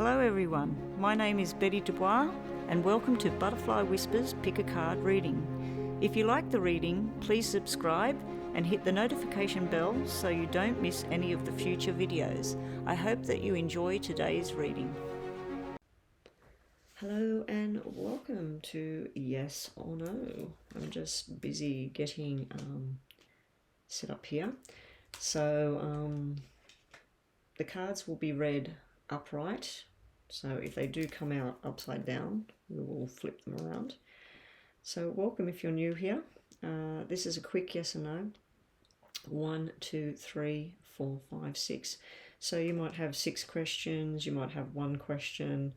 Hello everyone, my name is Betty Dubois and welcome to Butterfly Whispers Pick a Card reading. If you like the reading, please subscribe and hit the notification bell so you don't miss any of the future videos. I hope that you enjoy today's reading. Hello and welcome to Yes or No. I'm just busy getting set up here. So the cards will be read upright. So if they do come out upside down, we will flip them around. So welcome if you're new here. This is a quick yes or no. 1, 2, 3, 4, 5, 6. So you might have 6 questions, you might have 1 question.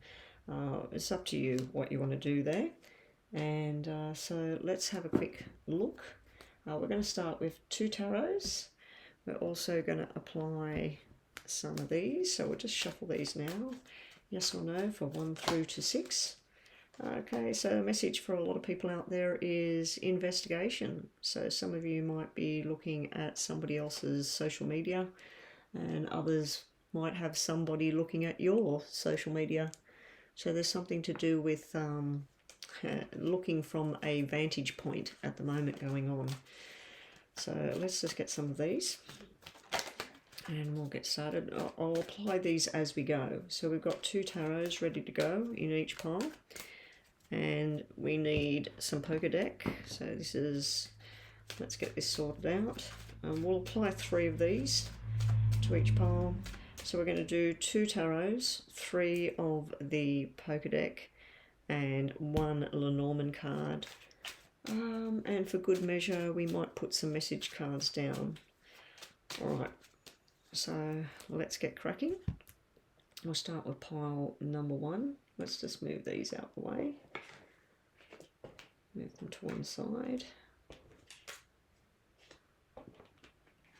It's up to you what you want to do there. And so let's have a quick look. We're going to start with 2 tarots. We're also going to apply some of these. So we'll just shuffle these now. Yes or no for 1 through to 6. Okay, so a message for a lot of people out there is investigation. So some of you might be looking at somebody else's social media and others might have somebody looking at your social media. So there's something to do with looking from a vantage point at the moment going on. So let's just get some of these and we'll get started. I'll apply these as we go. So we've got 2 tarots ready to go in each pile. And we need some poker deck. So this is, let's get this sorted out. We'll apply 3 of these to each pile. So we're going to do 2 tarots, 3 of the poker deck, and 1 Lenormand card. And for good measure, we might put some message cards down. All right, so let's get cracking. We'll start with pile number 1. Let's just move these out the way. Move them to one side.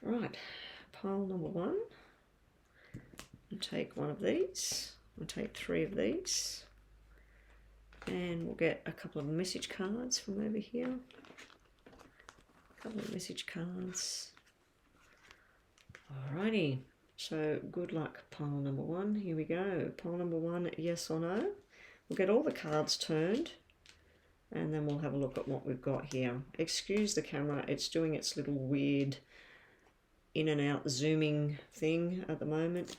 Right, pile number 1. We'll take 1 of these. We'll take 3 of these. And we'll get a couple of message cards from over here. A couple of message cards. Alrighty, so good luck, pile number 1. Here we go. Pile number 1, yes or no. We'll get all the cards turned and then we'll have a look at what we've got here. Excuse the camera, it's doing its little weird in and out zooming thing at the moment.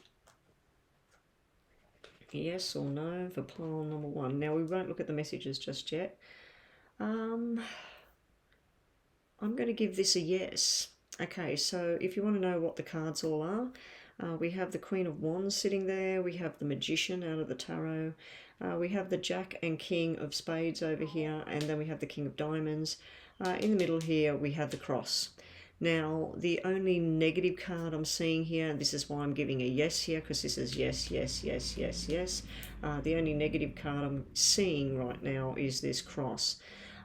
Yes or no for pile number 1. Now we won't look at the messages just yet. I'm going to give this a yes. Okay, so if you want to know what the cards all are, we have the Queen of Wands sitting there, we have the Magician out of the Tarot, we have the Jack and King of Spades over here, and then we have the King of Diamonds. In the middle here we have the Cross. Now the only negative card I'm seeing here, and this is why I'm giving a yes here, because this is yes, yes, yes, yes, yes. The only negative card I'm seeing right now is this Cross.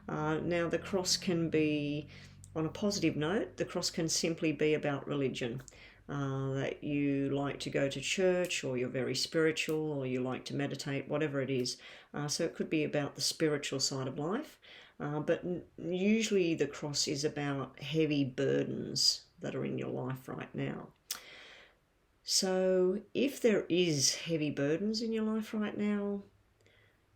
Now the Cross can be, on a positive note, the Cross can simply be about religion. That you like to go to church, or you're very spiritual, or you like to meditate, whatever it is. So it could be about the spiritual side of life. But usually the Cross is about heavy burdens that are in your life right now. So if there is heavy burdens in your life right now,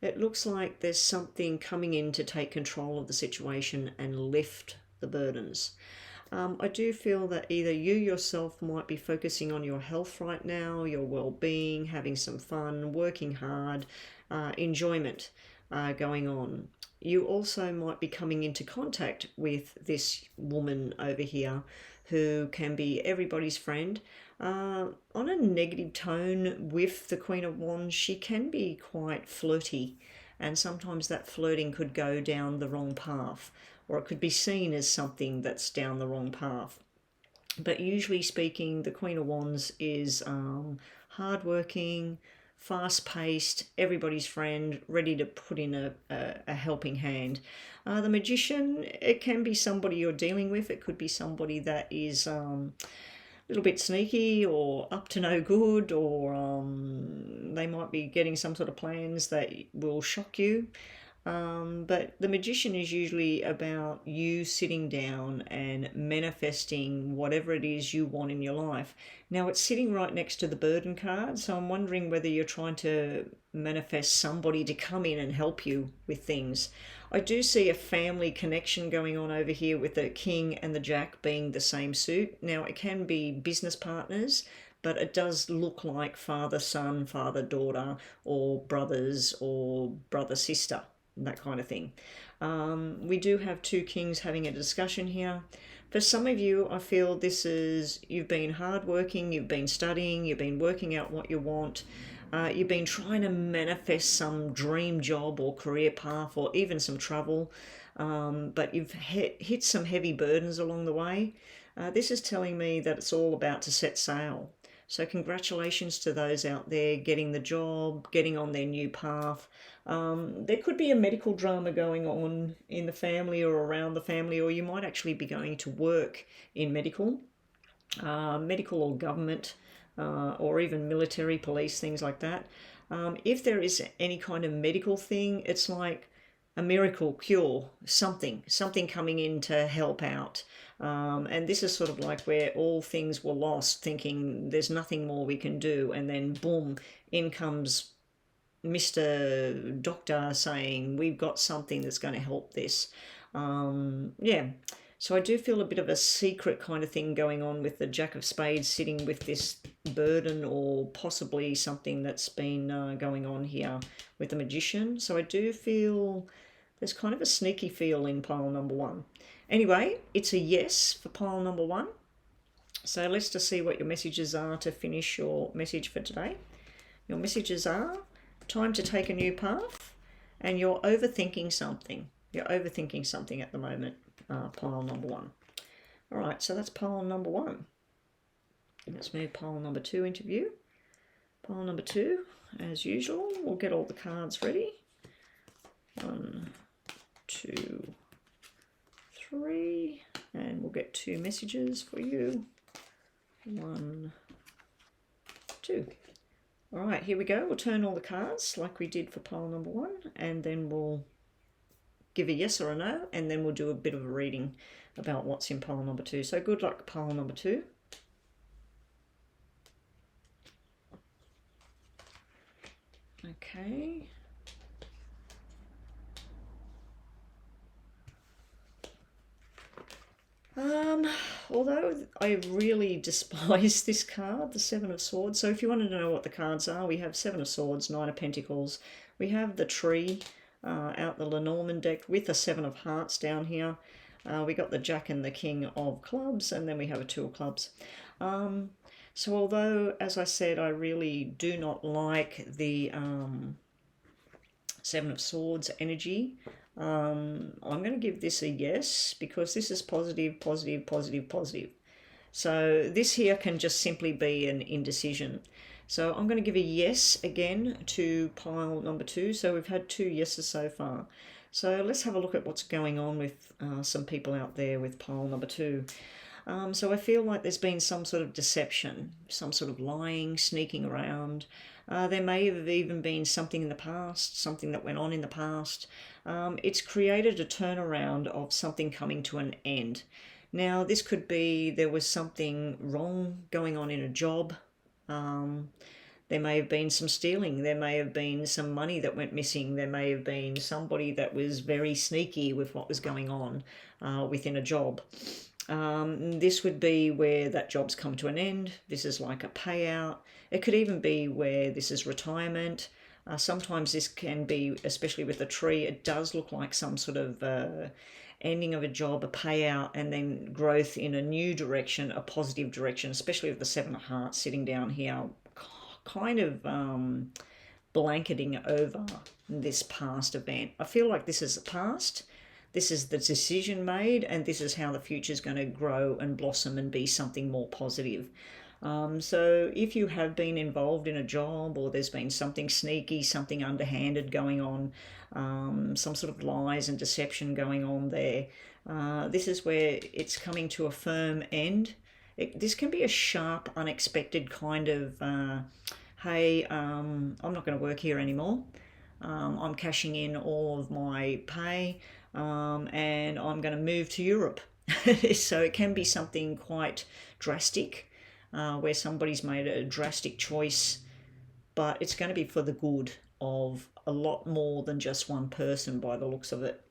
it looks like there's something coming in to take control of the situation and lift the burdens. I do feel that either you yourself might be focusing on your health right now, your well-being, having some fun, working hard, enjoyment going on. You also might be coming into contact with this woman over here who can be everybody's friend. On a negative tone with the Queen of Wands, she can be quite flirty, and sometimes that flirting could go down the wrong path, or it could be seen as something that's down the wrong path. But usually speaking, the Queen of Wands is hardworking, fast-paced, everybody's friend, ready to put in a helping hand. The Magician, it can be somebody you're dealing with. It could be somebody that is a little bit sneaky or up to no good, or they might be getting some sort of plans that will shock you. But the Magician is usually about you sitting down and manifesting whatever it is you want in your life. Now, it's sitting right next to the Burden card, so I'm wondering whether you're trying to manifest somebody to come in and help you with things. I do see a family connection going on over here with the King and the Jack being the same suit. Now, it can be business partners, but it does look like father son, father daughter, or brothers or brother sister, that kind of thing. We do have two kings having a discussion here. For some of you, I feel this is, you've been hardworking, you've been studying, you've been working out what you want. You've been trying to manifest some dream job or career path or even some travel, but you've hit some heavy burdens along the way. This is telling me that it's all about to set sail. So congratulations to those out there getting the job, getting on their new path. There could be a medical drama going on in the family or around the family, or you might actually be going to work in medical or government, or even military, police, things like that. If there is any kind of medical thing, it's like a miracle cure, something coming in to help out. And this is sort of like where all things were lost, thinking there's nothing more we can do, and then boom, in comes Mr. Doctor saying we've got something that's going to help this. Yeah. So I do feel a bit of a secret kind of thing going on with the Jack of Spades sitting with this burden, or possibly something that's been going on here with the Magician. So I do feel there's kind of a sneaky feel in pile number one. Anyway, it's a yes for pile number one. So let's just see what your messages are to finish your message for today. Your messages are time to take a new path, and you're overthinking something. You're overthinking something at the moment. Pile number one. All right, so that's pile number one. Let's move pile number two into view. Pile number two, as usual, we'll get all the cards ready. 1, 2, 3, and we'll get two messages for you. 1, 2. All right, here we go. We'll turn all the cards like we did for pile number one, and then we'll give a yes or a no, and then we'll do a bit of a reading about what's in pile number two. So good luck, pile number two. Okay. Although I really despise this card, the Seven of Swords. So if you wanted to know what the cards are, we have Seven of Swords, Nine of Pentacles. We have the tree out the Lenormand deck with the Seven of Hearts down here. We got the Jack and the King of Clubs, and then we have a Two of Clubs. So although, as I said, I really do not like the Seven of Swords energy, I'm going to give this a yes, because this is positive, positive, positive, positive. So this here can just simply be an indecision. So I'm going to give a yes again to pile number two. So we've had two yeses so far. So let's have a look at what's going on with some people out there with pile number two. So I feel like there's been some sort of deception, some sort of lying, sneaking around. There may have even been something in the past, something that went on in the past. It's created a turnaround of something coming to an end. Now, this could be there was something wrong going on in a job. There may have been some stealing. There may have been some money that went missing. There may have been somebody that was very sneaky with what was going on within a job. This would be where that job's come to an end. This is like a payout. It could even be where this is retirement. Sometimes this can be, especially with the tree, it does look like some sort of ending of a job, a payout, and then growth in a new direction, a positive direction, especially with the Seven of Hearts sitting down here, kind of blanketing over this past event. I feel like this is the past. This is the decision made, and this is how the future is going to grow and blossom and be something more positive. So if you have been involved in a job, or there's been something sneaky, something underhanded going on, some sort of lies and deception going on there, this is where it's coming to a firm end. This can be a sharp, unexpected kind of, hey, I'm not going to work here anymore. I'm cashing in all of my pay, and I'm going to move to Europe. So it can be something quite drastic, where somebody's made a drastic choice, but it's going to be for the good of a lot more than just one person by the looks of it.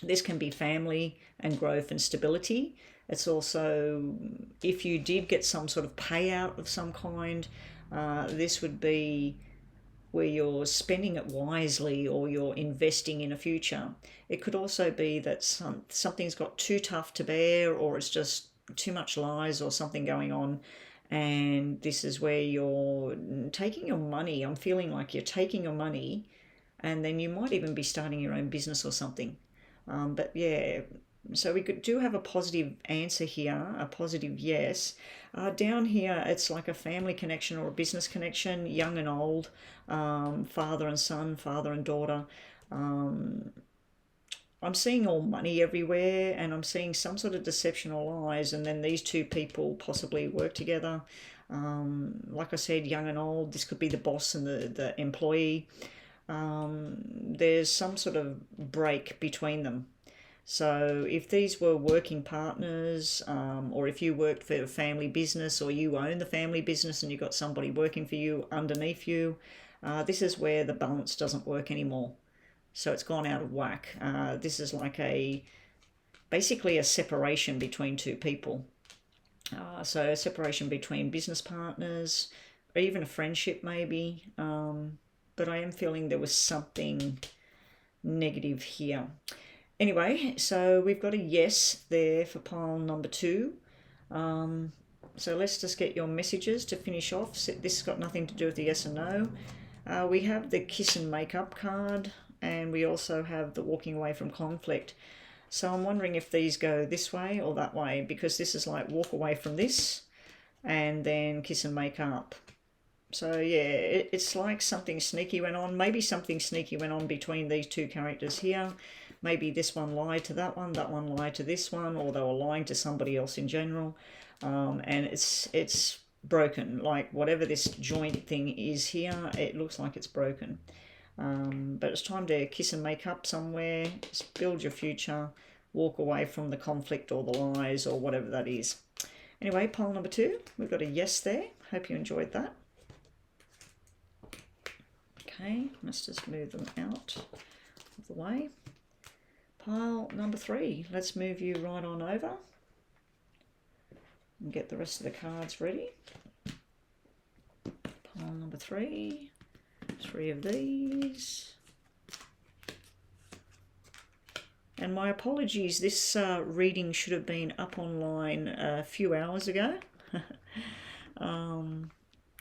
This can be family and growth and stability. It's also, if you did get some sort of payout of some kind, this would be where you're spending it wisely or you're investing in a future. It could also be that something's got too tough to bear, or it's just too much lies or something going on, and this is where you're taking your money. I'm feeling like you're taking your money, and then you might even be starting your own business or something. But yeah, so we do have a positive answer here, a positive yes. Down here, it's like a family connection or a business connection, young and old, father and son, father and daughter. I'm seeing all money everywhere, and I'm seeing some sort of deception or lies, and then these two people possibly work together. Like I said, young and old, this could be the boss and the employee. There's some sort of break between them. So if these were working partners, or if you worked for a family business, or you own the family business and you've got somebody working for you underneath you, this is where the balance doesn't work anymore. So it's gone out of whack. This is like basically a separation between two people. So a separation between business partners, or even a friendship maybe. But I am feeling there was something negative here. Anyway, so we've got a yes there for pile number 2. So let's just get your messages to finish off. This has got nothing to do with the yes and no. We have the kiss and make up card, and we also have the walking away from conflict. So I'm wondering if these go this way or that way, because this is like walk away from this and then kiss and make up. So yeah, it's like something sneaky went on. Maybe something sneaky went on between these two characters here. Maybe this one lied to that one lied to this one, or they were lying to somebody else in general. And it's broken. Like whatever this joint thing is here, it looks like it's broken. But it's time to kiss and make up somewhere, build your future, walk away from the conflict or the lies or whatever that is. Anyway, pile number 2, we've got a yes there. Hope you enjoyed that. Okay, let's just move them out of the way. Pile number 3, let's move you right on over and get the rest of the cards ready. Pile number 3, 3 of these. And my apologies, this reading should have been up online a few hours ago.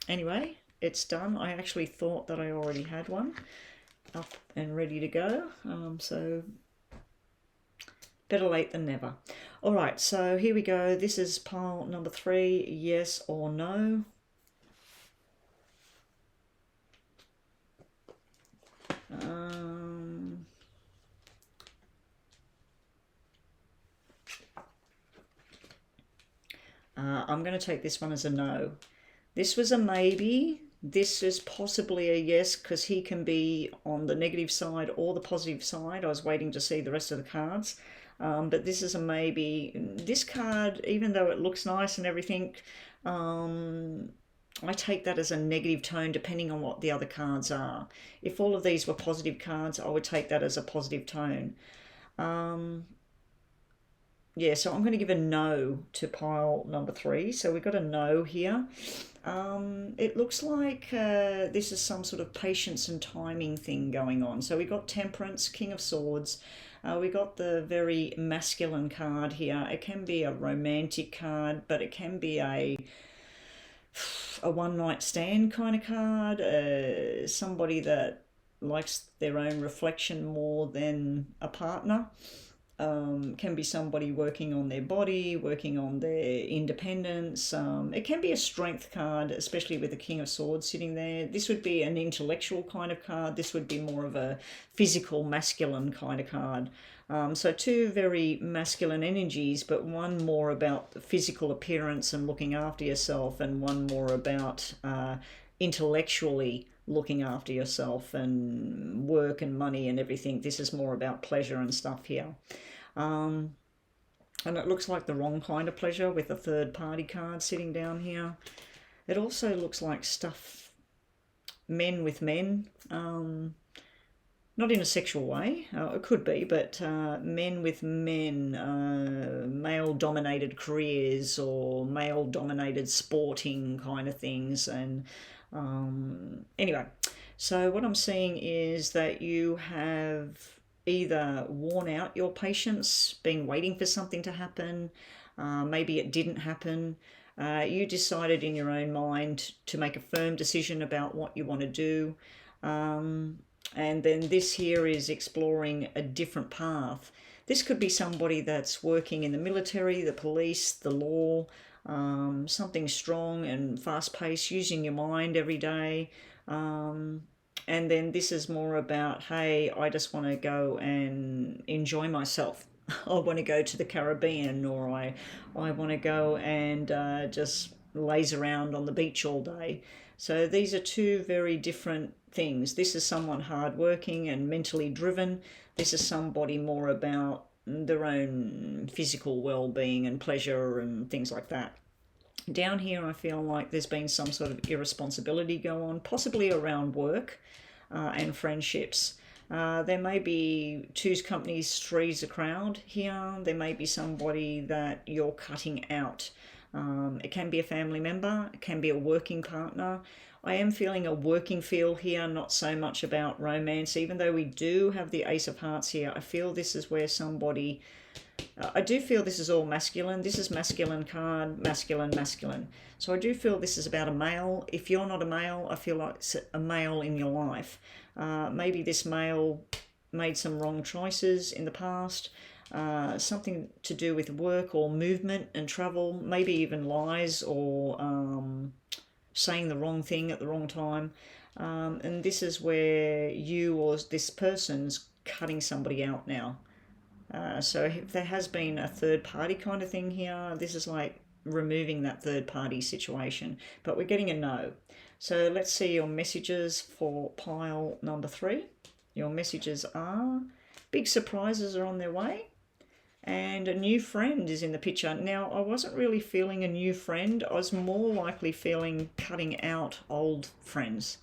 Anyway, it's done. I actually thought that I already had one up and ready to go. So better late than never. All right, so here we go. This is pile number 3, yes or no. I'm going to take this one as a no. This was a maybe. This is possibly a yes, because he can be on the negative side or the positive side. I was waiting to see the rest of the cards. But this is a maybe. This card, even though it looks nice and everything, I take that as a negative tone depending on what the other cards are. If all of these were positive cards, I would take that as a positive tone. Yeah, so I'm going to give a no to pile number 3. So we've got a no here. It looks like this is some sort of patience and timing thing going on. So we got Temperance, King of Swords. We got the very masculine card here. It can be a romantic card, but it can be a one-night stand kind of card. Somebody that likes their own reflection more than a partner. Can be somebody working on their body, working on their independence. It can be a strength card, especially with the King of Swords sitting there. This would be an intellectual kind of card. This would be more of a physical, masculine kind of card. So 2 very masculine energies, but one more about the physical appearance and looking after yourself, and one more about intellectually looking after yourself and work and money and everything. This is more about pleasure and stuff here. And it looks like the wrong kind of pleasure with a third party card sitting down here. It also looks like stuff, men with men, not in a sexual way, it could be, but men with men, male dominated careers or male dominated sporting kind of things. And anyway, so what I'm seeing is that you have either worn out your patience, been waiting for something to happen, maybe it didn't happen. You decided in your own mind to make a firm decision about what you want to do. And then this here is exploring a different path. This could be somebody that's working in the military, the police, the law, something strong and fast-paced, using your mind every day. And then this is more about, hey, I just want to go and enjoy myself. I want to go to the Caribbean, or I want to go and just laze around on the beach all day. So these are two very different things. This is someone hardworking and mentally driven. This is somebody more about their own physical well-being and pleasure and things like that. Down here, I feel like there's been some sort of irresponsibility go on, possibly around work and friendships. There may be two's companies, three's a crowd here. There may be somebody that you're cutting out. It can be a family member, it can be a working partner. I am feeling a working feel here, not so much about romance. Even though we do have the Ace of Hearts here, I feel this is where somebody... I do feel this is all masculine. This is masculine card, masculine, masculine. So I do feel this is about a male. If you're not a male, I feel like it's a male in your life. Maybe this male made some wrong choices in the past. Something to do with work or movement and travel, maybe even lies or saying the wrong thing at the wrong time. And this is where you or this person's cutting somebody out now. So if there has been a third party kind of thing here, this is like removing that third party situation. But we're getting a no. So let's see your messages for pile number 3. Your messages are big surprises are on their way. And a new friend is in the picture. Now, I wasn't really feeling a new friend. I was more likely feeling cutting out old friends,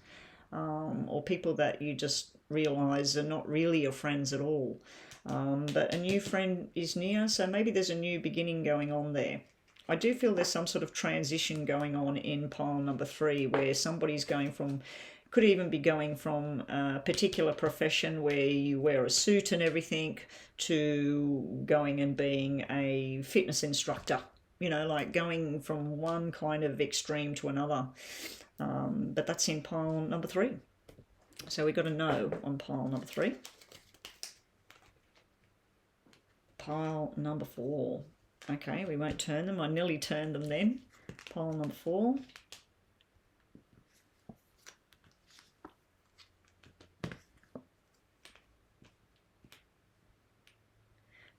or people that you just realise are not really your friends at all. But a new friend is near, so maybe there's a new beginning going on there. I do feel there's some sort of transition going on in pile number 3 where somebody's going from... could even be going from a particular profession where you wear a suit and everything to going and being a fitness instructor, like going from one kind of extreme to another. But that's in pile number 3. So we got a no on pile number 3. Pile number 4. Okay, we won't turn them. I nearly turned them then. Pile number 4.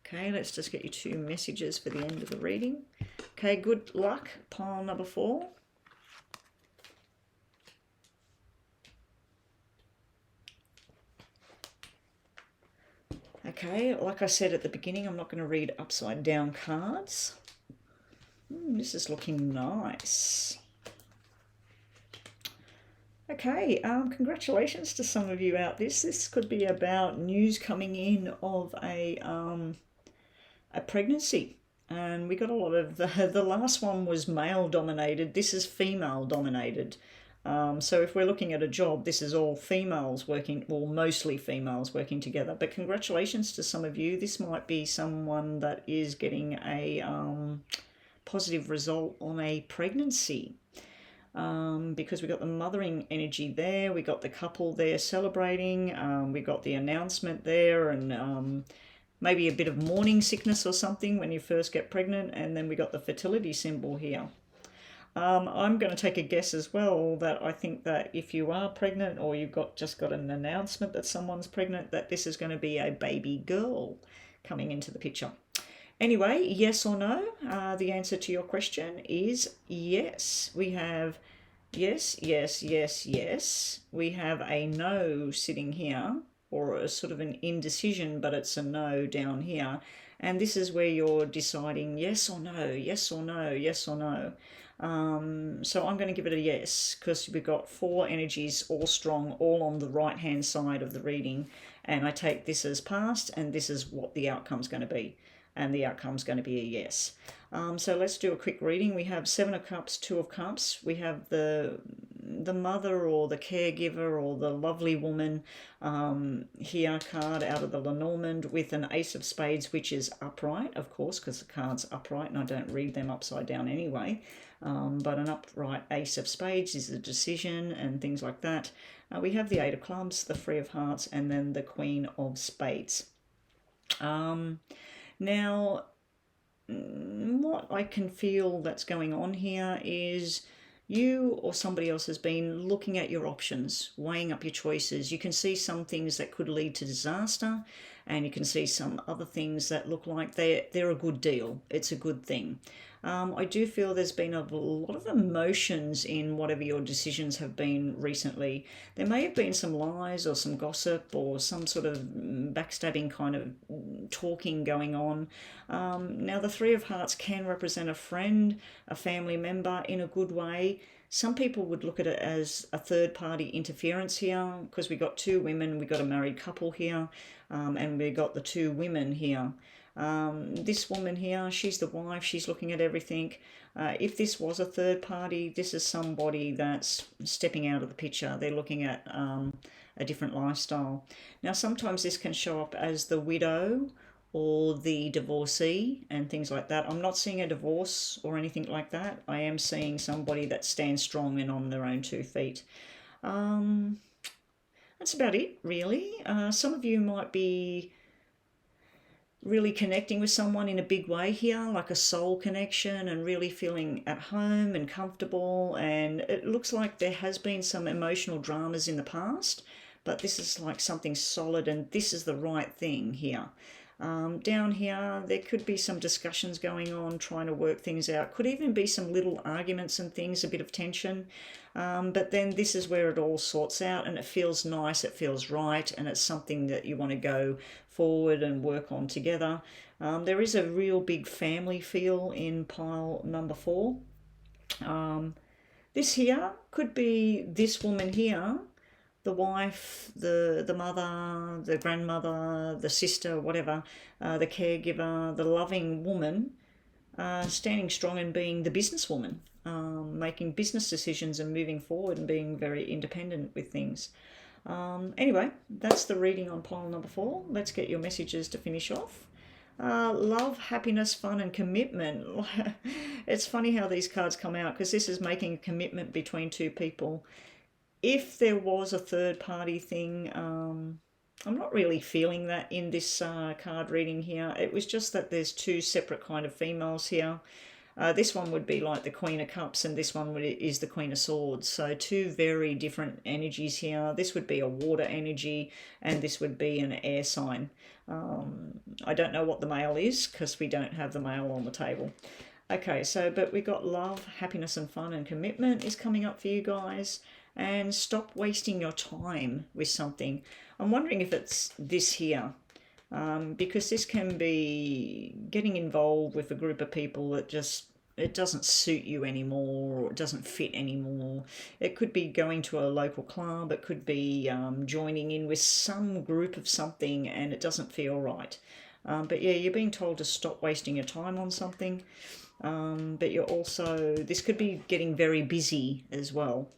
Okay, let's just get you 2 messages for the end of the reading. Okay, good luck, pile number 4. Okay, like I said at the beginning, I'm not going to read upside down cards. This is looking nice. Okay, congratulations to some of you out this. This could be about news coming in of a pregnancy. And we got a lot of... The last one was male dominated. This is female dominated. So if we're looking at a job, this is all females working, well, mostly females working together. But congratulations to some of you. This might be someone that is getting a positive result on a pregnancy. Because we got the mothering energy there, we got the couple there celebrating, we got the announcement there, and maybe a bit of morning sickness or something when you first get pregnant, and then we got the fertility symbol here. I'm going to take a guess as well that I think that if you are pregnant or you've just got an announcement that someone's pregnant, that this is going to be a baby girl coming into the picture. Anyway, yes or no? The answer to your question is yes. We have Yes, yes, yes, yes. We have a no sitting here, or a sort of an indecision, but it's a no down here. And this is where you're deciding yes or no, yes or no, yes or no. So I'm going to give it a yes because we've got four energies all strong, all on the right hand side of the reading. And I take this as past, and this is what the outcome's going to be. And the outcome's going to be a yes. So let's do a quick reading. We have Seven of Cups, Two of Cups. We have the mother or the caregiver or the lovely woman here card out of the Lenormand with an Ace of Spades, which is upright, of course, because the card's upright and I don't read them upside down anyway. But an upright Ace of Spades is a decision and things like that. We have the Eight of Clubs, the Three of Hearts, and then the Queen of Spades. Now, what I can feel that's going on here is you or somebody else has been looking at your options, weighing up your choices. You can see some things that could lead to disaster, and you can see some other things that look like they're a good deal. It's a good thing. I do feel there's been a lot of emotions in whatever your decisions have been recently. There may have been some lies or some gossip or some sort of backstabbing kind of talking going on. Now, the Three of Hearts can represent a friend, a family member in a good way. Some people would look at it as a third party interference here because we got two women, we got a married couple here, and we got the two women here. This woman here, she's the wife, she's looking at everything. If this was a third party, this is somebody that's stepping out of the picture. They're looking at a different lifestyle. Now, sometimes this can show up as the widow or the divorcee and things like that. I'm not seeing a divorce or anything like that. I am seeing somebody that stands strong and on their own 2 feet. That's about it, really. Some of you might be really connecting with someone in a big way here, like a soul connection, and really feeling at home and comfortable. And it looks like there has been some emotional dramas in the past, but this is like something solid, and this is the right thing here. Down here, there could be some discussions going on, trying to work things out. Could even be some little arguments and things, a bit of tension. But then this is where it all sorts out, and it feels nice, it feels right, and it's something that you want to go forward and work on together. There is a real big family feel in pile number 4. This here could be this woman here, the wife, the mother, the grandmother, the sister, whatever, the caregiver, the loving woman, standing strong and being the businesswoman, making business decisions and moving forward and being very independent with things. Anyway, that's the reading on pile number 4. Let's get your messages to finish off. Love, happiness, fun, and commitment. It's funny how these cards come out because this is making a commitment between two people. If there was a third party thing, I'm not really feeling that in this card reading here. It was just that there's two separate kind of females here. This one would be like the Queen of Cups, and this one is the Queen of Swords. So two very different energies here. This would be a water energy, and this would be an air sign. I don't know what the male is because we don't have the male on the table. Okay, but we got love, happiness, and fun and commitment is coming up for you guys. And stop wasting your time with something. I'm wondering if it's this here. Because this can be getting involved with a group of people that it doesn't suit you anymore, or it doesn't fit anymore. It could be going to a local club, it could be joining in with some group of something and it doesn't feel right. But yeah, you're being told to stop wasting your time on something. But you're also, this could be getting very busy as well.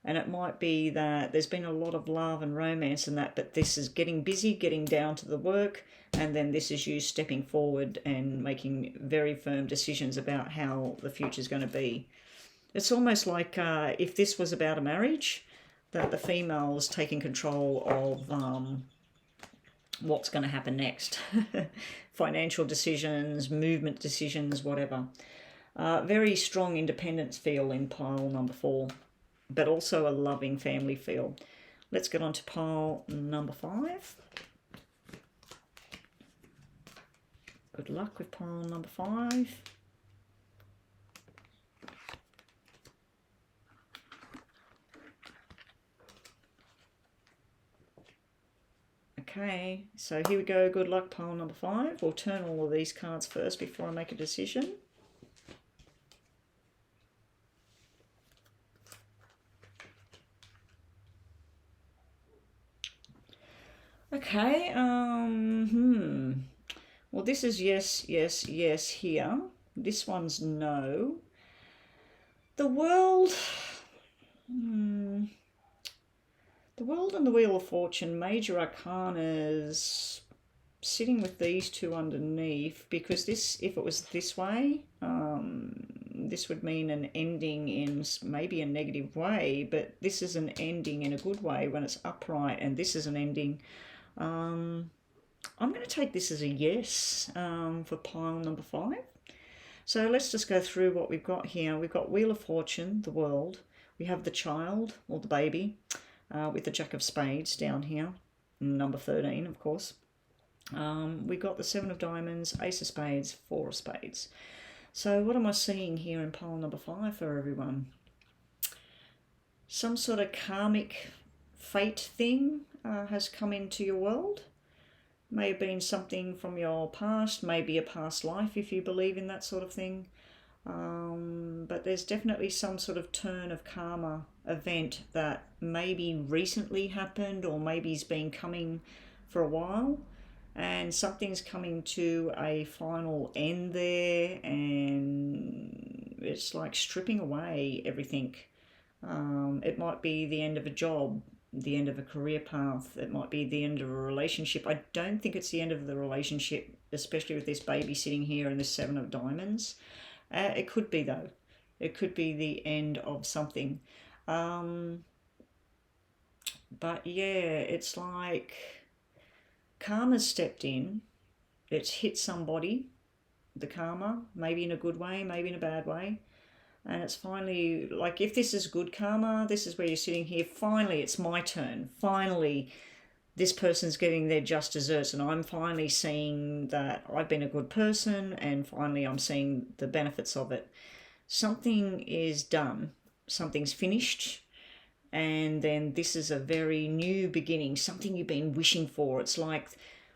And it might be that there's been a lot of love and romance and that, but this is getting busy, getting down to the work, and then this is you stepping forward and making very firm decisions about how the future is going to be. It's almost like if this was about a marriage, that the female's taking control of what's going to happen next. Financial decisions, movement decisions, whatever. Very strong independence feel in pile number 4. But also a loving family feel. Let's get on to pile number 5. Good luck with pile number 5. Okay, so here we go. Good luck, pile number 5. We'll turn all of these cards first before I make a decision. Okay, well, this is yes, yes, yes here. This one's no. The world... The world and the Wheel of Fortune, major arcanas, sitting with these two underneath, because this, if it was this way, this would mean an ending in maybe a negative way, but this is an ending in a good way when it's upright, and this is an ending. I'm going to take this as a yes for pile number 5. So let's just go through what we've got here. We've got Wheel of Fortune, the world. We have the child, or the baby, with the Jack of Spades down here, number 13, of course. We got the 7 of Diamonds, Ace of Spades, 4 of Spades. So what am I seeing here in pile number 5 for everyone? Some sort of karmic fate thing has come into your world. May have been something from your past, maybe a past life if you believe in that sort of thing. But there's definitely some sort of turn of karma event that maybe recently happened, or maybe has been coming for a while, and something's coming to a final end there, and it's like stripping away everything. It might be the end of a job, the end of a career path. It might be the end of a relationship. I don't think it's the end of the relationship, especially with this baby sitting here and this 7 of Diamonds. It could be, though. It could be the end of something. But yeah, it's like karma's stepped in. It's hit somebody, the karma, maybe in a good way, maybe in a bad way. And it's finally, like, if this is good karma, this is where you're sitting here. Finally, it's my turn. Finally, this person's getting their just desserts, and I'm finally seeing that I've been a good person, and finally I'm seeing the benefits of it. Something is done. Something's finished. And then this is a very new beginning, something you've been wishing for. It's like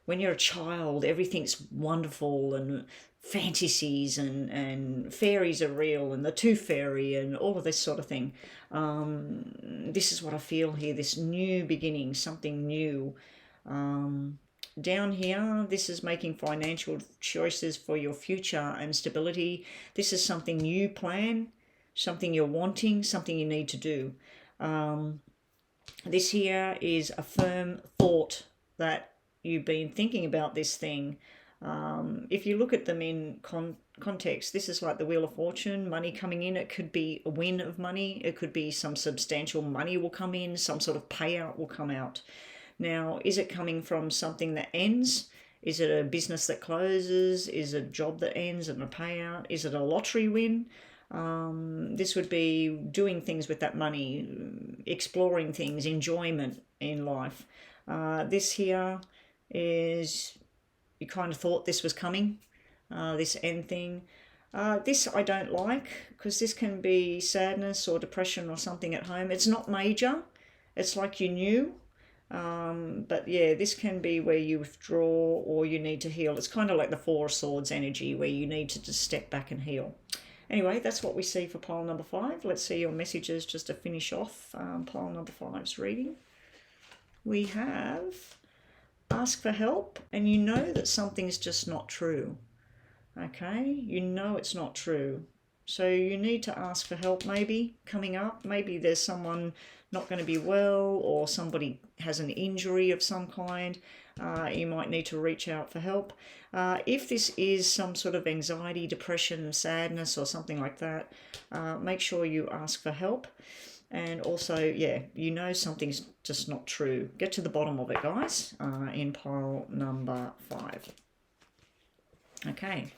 when you're a child, everything's wonderful and fantasies and fairies are real and the tooth fairy and all of this sort of thing. This is what I feel here, this new beginning, something new. Down here, this is making financial choices for your future and stability. This is something you plan, something you're wanting, something you need to do. This here is a firm thought that you've been thinking about this thing. If you look at them in context, this is like the Wheel of Fortune, money coming in. It could be a win of money. It could be some substantial money will come in, some sort of payout will come out. Now, is it coming from something that ends? Is it a business that closes? Is it a job that ends and a payout? Is it a lottery win? This would be doing things with that money, exploring things, enjoyment in life. This here is, you kind of thought this was coming, this end thing. This I don't like, because this can be sadness or depression or something at home. It's not major. It's like you knew. But yeah, this can be where you withdraw or you need to heal. It's kind of like the 4 of Swords energy, where you need to just step back and heal. Anyway, that's what we see for pile number 5. Let's see your messages just to finish off pile number 5's reading. We have ask for help, and you know that something's just not true. Okay, you know it's not true. So you need to ask for help maybe coming up. Maybe there's someone not going to be well, or somebody has an injury of some kind. You might need to reach out for help. If this is some sort of anxiety, depression, sadness or something like that, make sure you ask for help. And also, yeah, you know something's just not true. Get to the bottom of it, guys, in pile number 5. Okay.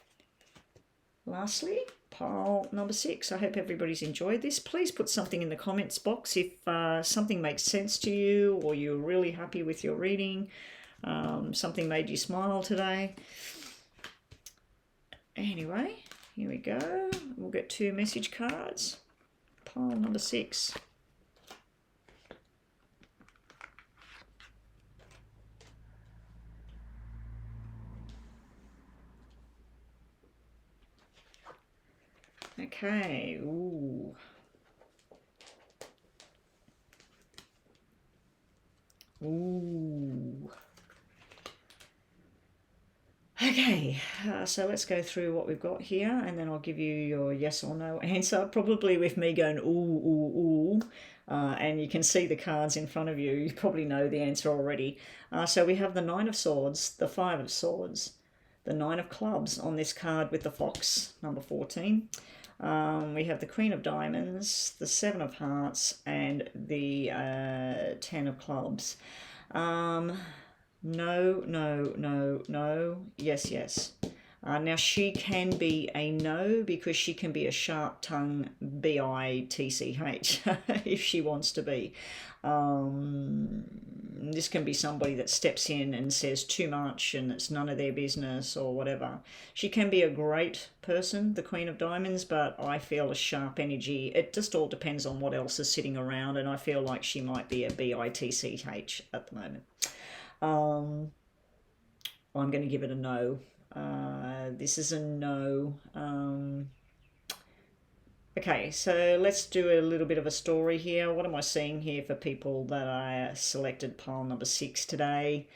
Lastly, pile number 6. I hope everybody's enjoyed this. Please put something in the comments box if something makes sense to you, or you're really happy with your reading. Something made you smile today. Anyway, here we go. We'll get 2 message cards. Pile number 6. Okay. Ooh. Ooh. Okay, so let's go through what we've got here, and then I'll give you your yes or no answer, probably with me going ooh, ooh, ooh, and you can see the cards in front of you. You probably know the answer already. So we have the Nine of Swords, the Five of Swords, the Nine of Clubs on this card with the fox, number 14. We have the Queen of Diamonds, the Seven of Hearts, and the 10 of Clubs. No, no, no, no. Yes, yes. Now, she can be a no because she can be a sharp tongue bitch if she wants to be. This can be somebody that steps in and says too much and it's none of their business or whatever. She can be a great person, the Queen of Diamonds, but I feel a sharp energy. It just all depends on what else is sitting around, and I feel like she might be a bitch at the moment. I'm going to give it a no. This is a no. Okay, so let's do a little bit of a story here. What am I seeing here for people that I selected pile number 6 today?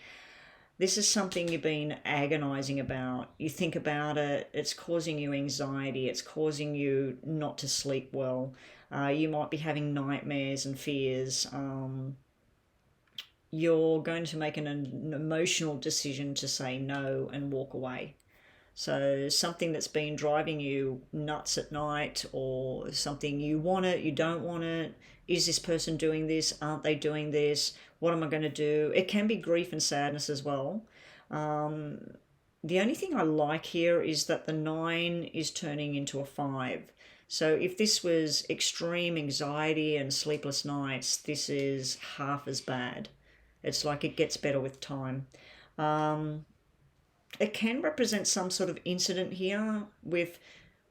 This is something you've been agonizing about. You think about it, it's causing you anxiety, it's causing you not to sleep well. You might be having nightmares and fears. You're going to make an emotional decision to say no and walk away. So something that's been driving you nuts at night, or something you want it, you don't want it. Is this person doing this? Aren't they doing this? What am I going to do? It can be grief and sadness as well. The only thing I like here is that the 9 is turning into a 5. So if this was extreme anxiety and sleepless nights, this is half as bad. It's like it gets better with time. It can represent some sort of incident here with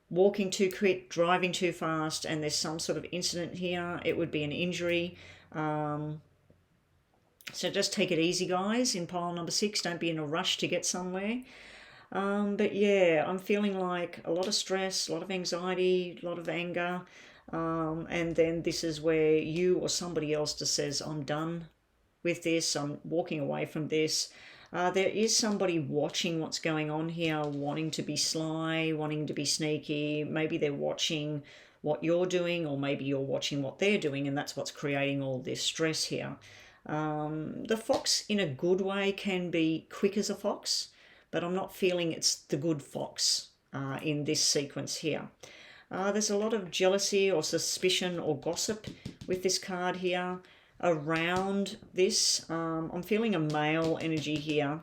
walking too quick, driving too fast, and there's some sort of incident here. It would be an injury. So just take it easy, guys, in pile number 6. Don't be in a rush to get somewhere. But yeah, I'm feeling like a lot of stress, a lot of anxiety, a lot of anger. And then this is where you or somebody else just says, I'm done with this, I'm walking away from this. There is somebody watching what's going on here, wanting to be sly, wanting to be sneaky. Maybe they're watching what you're doing, or maybe you're watching what they're doing, and that's what's creating all this stress here. The fox, in a good way, can be quick as a fox, but I'm not feeling it's the good fox in this sequence here. There's a lot of jealousy or suspicion or gossip with this card here around this. I'm feeling a male energy here,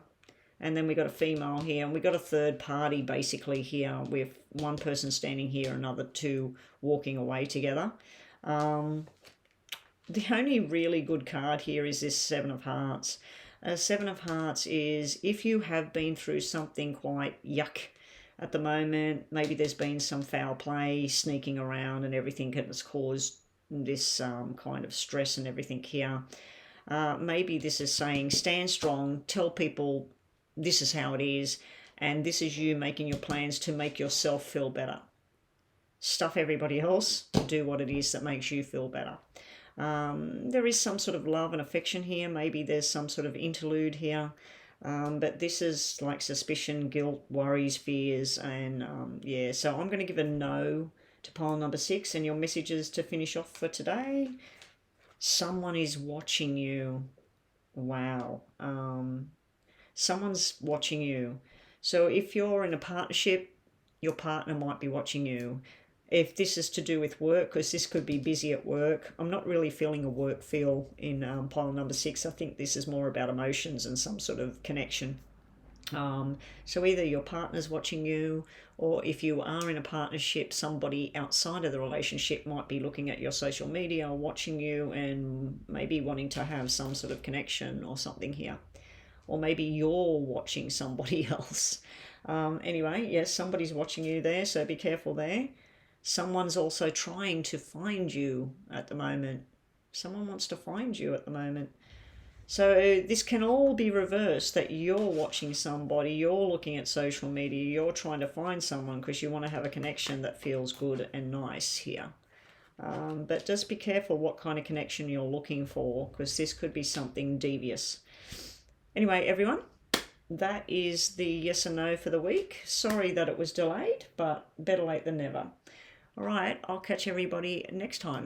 and then we got a female here, and we got a third party basically here with one person standing here, another two walking away together. The only really good card here is this Seven of Hearts. Seven of Hearts is if you have been through something quite yuck at the moment, maybe there's been some foul play sneaking around and everything, and it's caused this kind of stress and everything here. Maybe this is saying stand strong, tell people this is how it is, and this is you making your plans to make yourself feel better. Stuff everybody else, do what it is that makes you feel better. There is some sort of love and affection here. Maybe there's some sort of interlude here. But this is like suspicion, guilt, worries, fears, and yeah, so I'm going to give a no to pile number 6, and your messages to finish off for today. Someone is watching you. Wow. Someone's watching you. So if you're in a partnership, your partner might be watching you. If this is to do with work, because this could be busy at work, I'm not really feeling a work feel in pile number 6. I think this is more about emotions and some sort of connection. So either your partner's watching you, or if you are in a partnership, somebody outside of the relationship might be looking at your social media or watching you and maybe wanting to have some sort of connection or something here. Or maybe you're watching somebody else. Anyway, yes, somebody's watching you there, so be careful there. Someone's also trying to find you at the moment. Someone wants to find you at the moment. So this can all be reversed, that you're watching somebody, you're looking at social media, you're trying to find someone because you want to have a connection that feels good and nice here. But just be careful what kind of connection you're looking for, because this could be something devious. Anyway, everyone, that is the yes and no for the week. Sorry that it was delayed, but better late than never. All right, I'll catch everybody next time.